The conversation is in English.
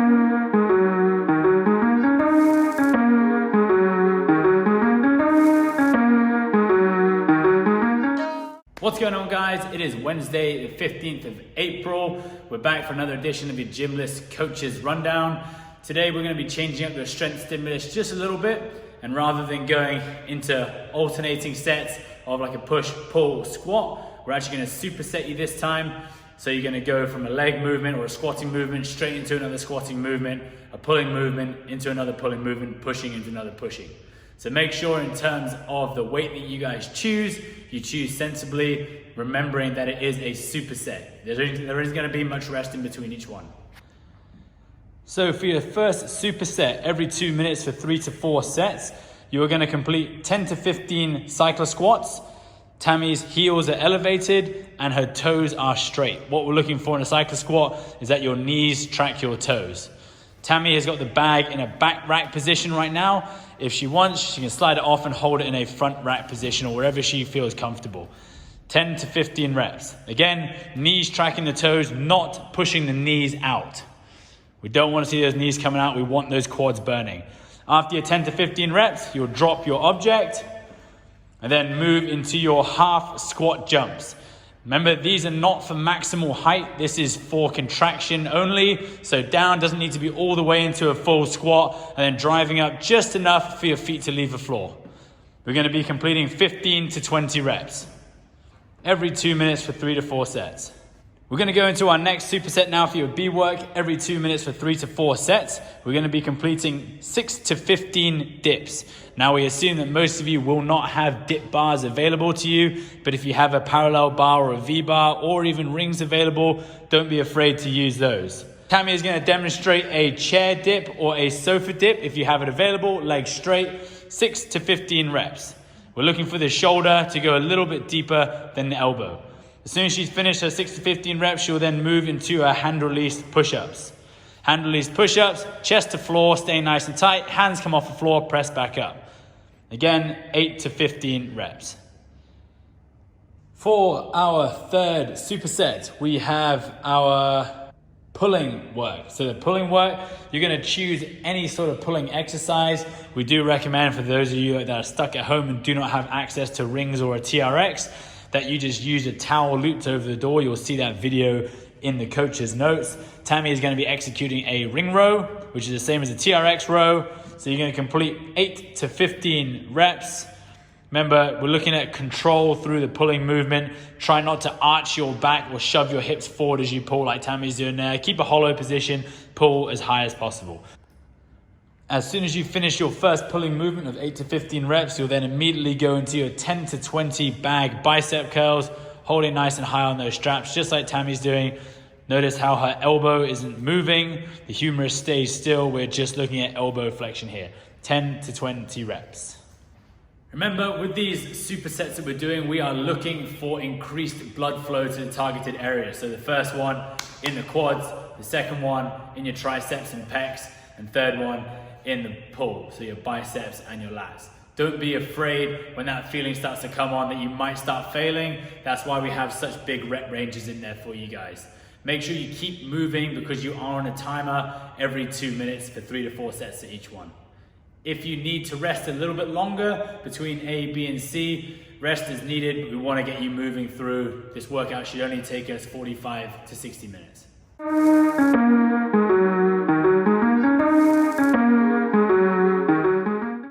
What's going on, guys? It is Wednesday, the 15th of April. We're back for another edition of the GYMLESS Coaches Rundown. Today we're going to be changing up the strength stimulus just a little bit, and rather than going into alternating sets of like a push, pull, squat, we're actually going to superset you this time. So you're going to go from a leg movement or a squatting movement straight into another squatting movement, a pulling movement into another pulling movement, pushing into another pushing. So make sure in terms of the weight that you guys choose, you choose sensibly, remembering that it is a superset. There isn't going to be much rest in between each one. So for your first superset, every 2 minutes for 3 to 4 sets, you are going to complete 10 to 15 cycler squats. Tammy's heels are elevated and her toes are straight. What we're looking for in a cycler squat is that your knees track your toes. Tammy has got the bag in a back rack position right now. If she wants, she can slide it off and hold it in a front rack position or wherever she feels comfortable. 10 to 15 reps. Again, knees tracking the toes, not pushing the knees out. We don't want to see those knees coming out. We want those quads burning. After your 10 to 15 reps, you'll drop your object and then move into your half squat jumps. Remember, these are not for maximal height. This is for contraction only. So down doesn't need to be all the way into a full squat, and then driving up just enough for your feet to leave the floor. We're going to be completing 15 to 20 reps every 2 minutes for 3 to 4 sets. We're going to go into our next superset now for your B work every 2 minutes for 3 to 4 sets. We're going to be completing 6 to 15 dips. Now we assume that most of you will not have dip bars available to you, but if you have a parallel bar or a V bar or even rings available, don't be afraid to use those. Tammy is going to demonstrate a chair dip or a sofa dip if you have it available, legs straight, 6 to 15 reps. We're looking for the shoulder to go a little bit deeper than the elbow. As soon as she's finished her 6 to 15 reps, she'll then move into her hand released push-ups. Hand released push-ups, chest to floor, staying nice and tight, hands come off the floor, press back up. Again, 8 to 15 reps. For our third superset, we have our pulling work. So the pulling work, you're going to choose any sort of pulling exercise. We do recommend for those of you that are stuck at home and do not have access to rings or a TRX, that you just use a towel looped over the door. You'll see that video in the coach's notes. Tammy is going to be executing a ring row, which is the same as a TRX row. So you're going to complete 8 to 15 reps. Remember, we're looking at control through the pulling movement. Try not to arch your back or shove your hips forward as you pull like Tammy's doing there. Keep a hollow position, pull as high as possible. As soon as you finish your first pulling movement of 8 to 15 reps, you'll then immediately go into your 10 to 20 bag bicep curls, holding nice and high on those straps, just like Tammy's doing. Notice how her elbow isn't moving. The humerus stays still. We're just looking at elbow flexion here. 10 to 20 reps. Remember, with these supersets that we're doing, we are looking for increased blood flow to the targeted area. So the first one in the quads, the second one in your triceps and pecs, and third one in the pull, so your biceps and your lats. Don't be afraid when that feeling starts to come on that you might start failing. That's why we have such big rep ranges in there for you guys. Make sure you keep moving because you are on a timer every 2 minutes for 3 to 4 sets to each one. If you need to rest a little bit longer between A, B, and C, rest is needed, but we want to get you moving through. This workout should only take us 45 to 60 minutes.